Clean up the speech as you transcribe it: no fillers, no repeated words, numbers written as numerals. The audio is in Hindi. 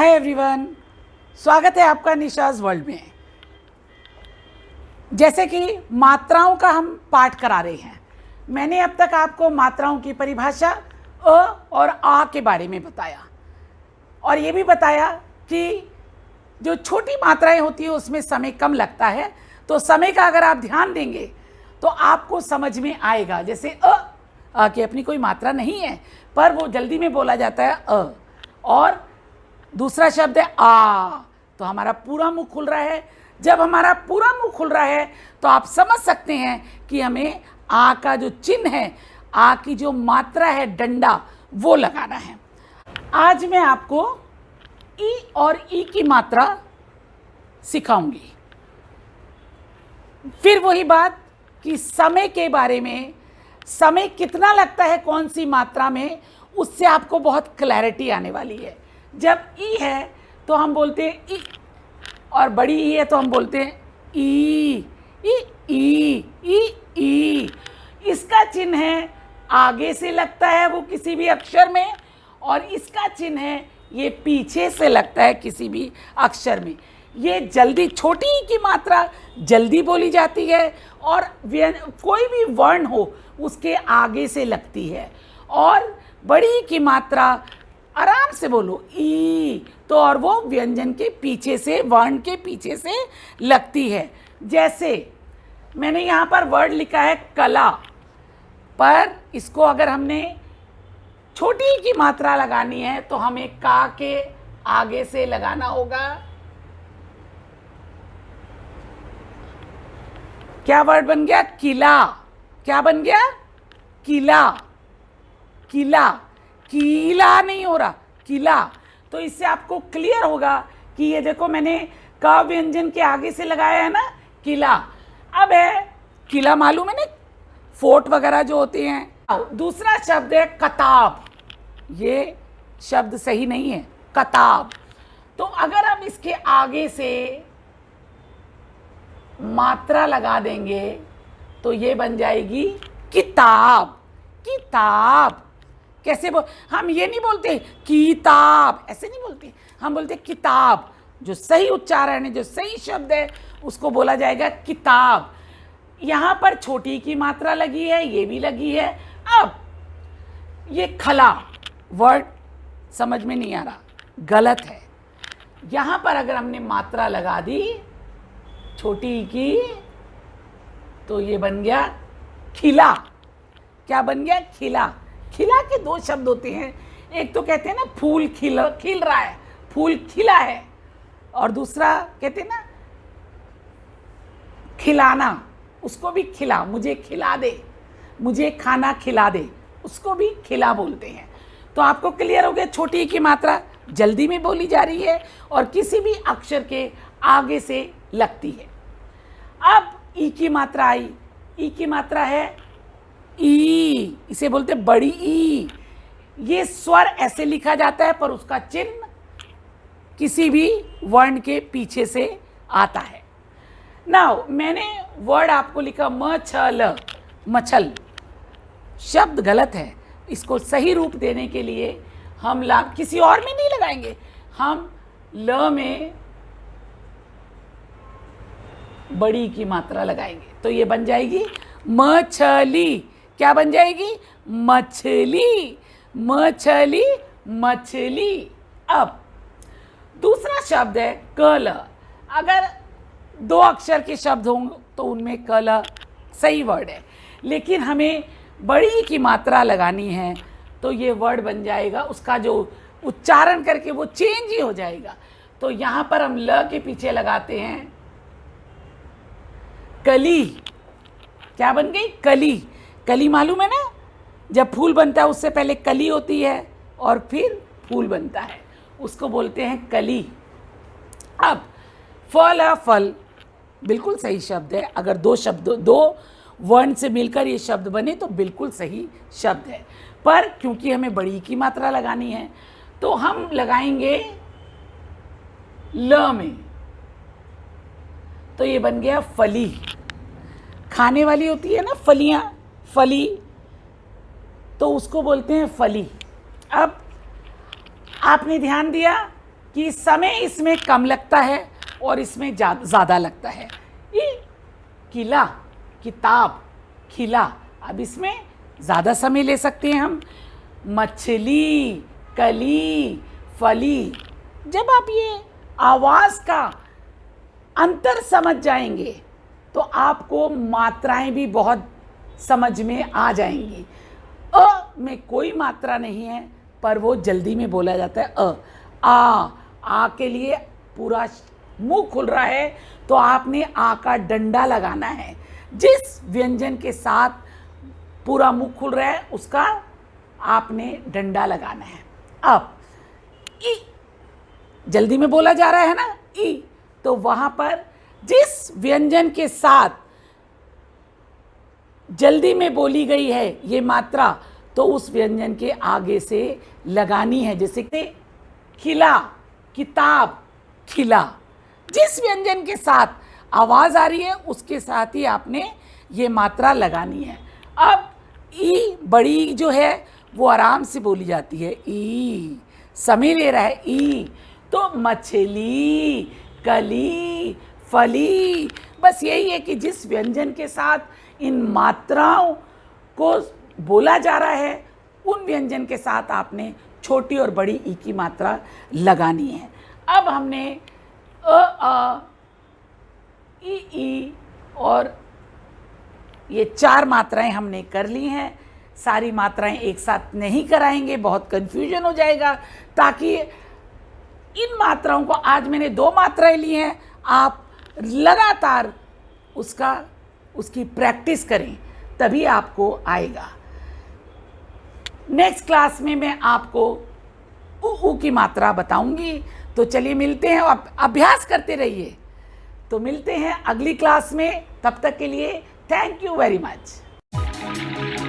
हाय एवरीवन, स्वागत है आपका निशाज वर्ल्ड में। जैसे कि मात्राओं का हम पाठ करा रहे हैं, मैंने अब तक आपको मात्राओं की परिभाषा अ और आ के बारे में बताया और ये भी बताया कि जो छोटी मात्राएं होती है उसमें समय कम लगता है, तो समय का अगर आप ध्यान देंगे तो आपको समझ में आएगा। जैसे अ की अपनी कोई मात्रा नहीं है पर वो जल्दी में बोला जाता है अ, और दूसरा शब्द है आ, तो हमारा पूरा मुंह खुल रहा है। जब हमारा पूरा मुंह खुल रहा है तो आप समझ सकते हैं कि हमें आ का जो चिन्ह है, आ की जो मात्रा है डंडा, वो लगाना है। आज मैं आपको ई और ई की मात्रा सिखाऊंगी। फिर वही बात कि समय के बारे में, समय कितना लगता है कौन सी मात्रा में, उससे आपको बहुत क्लैरिटी आने वाली है। जब ई है तो हम बोलते हैं ई, और बड़ी ई है तो हम बोलते हैं ई ई ई ई ई। इसका चिन्ह है आगे से लगता है वो किसी भी अक्षर में, और इसका चिन्ह है ये पीछे से लगता है किसी भी अक्षर में। ये जल्दी, छोटी ई की मात्रा जल्दी बोली जाती है और कोई भी वर्ण हो उसके आगे से लगती है, और बड़ी ई की मात्रा आराम से बोलो ई, तो और वो व्यंजन के पीछे से, वर्ण के पीछे से लगती है। जैसे मैंने यहाँ पर वर्ड लिखा है कला, पर इसको अगर हमने छोटी ई की मात्रा लगानी है तो हमें का के आगे से लगाना होगा। क्या वर्ड बन गया? किला। क्या बन गया? किला। किला, किला नहीं हो रहा, किला। तो इससे आपको क्लियर होगा कि ये देखो मैंने का व्यंजन के आगे से लगाया है ना, किला। अब है किला, मालूम है ना, फोर्ट वगैरह जो होते हैं। दूसरा शब्द है कताब। ये शब्द सही नहीं है, कताब। तो अगर हम इसके आगे से मात्रा लगा देंगे तो ये बन जाएगी किताब। किताब कैसे हम ये नहीं बोलते किताब, ऐसे नहीं बोलते, हम बोलते किताब। जो सही उच्चारण है, जो सही शब्द है, उसको बोला जाएगा किताब। यहाँ पर छोटी की मात्रा लगी है, ये भी लगी है। अब ये खला वर्ड समझ में नहीं आ रहा, गलत है। यहाँ पर अगर हमने मात्रा लगा दी छोटी की तो ये बन गया खिला। क्या बन गया? खिला। खिला के दो शब्द होते हैं, एक तो कहते हैं ना फूल खिल रहा है, फूल खिला है, और दूसरा कहते हैं ना खिलाना, उसको भी खिला, मुझे खिला दे, मुझे खाना खिला दे, उसको भी खिला बोलते हैं। तो आपको क्लियर हो गया, छोटी की मात्रा जल्दी में बोली जा रही है और किसी भी अक्षर के आगे से लगती है। अब ई की मात्रा आई। ई की मात्रा है ई, इसे बोलते बड़ी ई। ये स्वर ऐसे लिखा जाता है पर उसका चिन्ह किसी भी वर्ण के पीछे से आता है। नाउ मैंने वर्ड आपको लिखा मछल, मछल। शब्द गलत है, इसको सही रूप देने के लिए हम ला किसी और में नहीं लगाएंगे, हम ल में बड़ी की मात्रा लगाएंगे तो ये बन जाएगी मछली। क्या बन जाएगी? मछली। मछली, मछली। अब दूसरा शब्द है कल। अगर दो अक्षर के शब्द होंगे तो उनमें कल सही वर्ड है, लेकिन हमें बड़ी की मात्रा लगानी है तो ये वर्ड बन जाएगा, उसका जो उच्चारण करके वो चेंज ही हो जाएगा। तो यहाँ पर हम ल के पीछे लगाते हैं कली। क्या बन गई? कली। कली मालूम है ना, जब फूल बनता है उससे पहले कली होती है और फिर फूल बनता है, उसको बोलते हैं कली। अब फल है, फल बिल्कुल सही शब्द है। अगर दो शब्द, दो वर्ण से मिलकर ये शब्द बने तो बिल्कुल सही शब्द है, पर क्योंकि हमें बड़ी की मात्रा लगानी है तो हम लगाएंगे ल में, तो ये बन गया फली। खाने वाली होती है ना फलियां, फली, तो उसको बोलते हैं फली। अब आपने ध्यान दिया कि समय इसमें कम लगता है और इसमें ज़्यादा लगता है। ये किला, किताब, खिला, अब इसमें ज़्यादा समय ले सकते हैं हम। मछली, कली, फली, जब आप ये आवाज़ का अंतर समझ जाएंगे तो आपको मात्राएं भी बहुत समझ में आ जाएंगी। अ में कोई मात्रा नहीं है पर वो जल्दी में बोला जाता है। आ के लिए पूरा मुंह खुल रहा है तो आपने आ का डंडा लगाना है। जिस व्यंजन के साथ पूरा मुंह खुल रहा है उसका आपने डंडा लगाना है। अब ई जल्दी में बोला जा रहा है ना, ई, तो वहां पर जिस व्यंजन के साथ जल्दी में बोली गई है ये मात्रा, तो उस व्यंजन के आगे से लगानी है। जैसे कि खिला, किताब, खिला, जिस व्यंजन के साथ आवाज़ आ रही है उसके साथ ही आपने ये मात्रा लगानी है। अब ई बड़ी जो है वो आराम से बोली जाती है। ई समय ले रहा है, ई, तो मछली, कली, फली, बस यही है कि जिस व्यंजन के साथ इन मात्राओं को बोला जा रहा है उन व्यंजन के साथ आपने छोटी और बड़ी ई की मात्रा लगानी है। अब हमने अ, ई और ये 4 मात्राएं हमने कर ली हैं। सारी मात्राएं एक साथ नहीं कराएंगे, बहुत कंफ्यूजन हो जाएगा। ताकि इन मात्राओं को, आज मैंने 2 मात्राएं ली हैं, आप लगातार उसकी प्रैक्टिस करें तभी आपको आएगा। नेक्स्ट क्लास में मैं आपको ऊ की मात्रा बताऊंगी। तो चलिए मिलते हैं, आप अभ्यास करते रहिए। तो मिलते हैं अगली क्लास में, तब तक के लिए थैंक यू वेरी मच।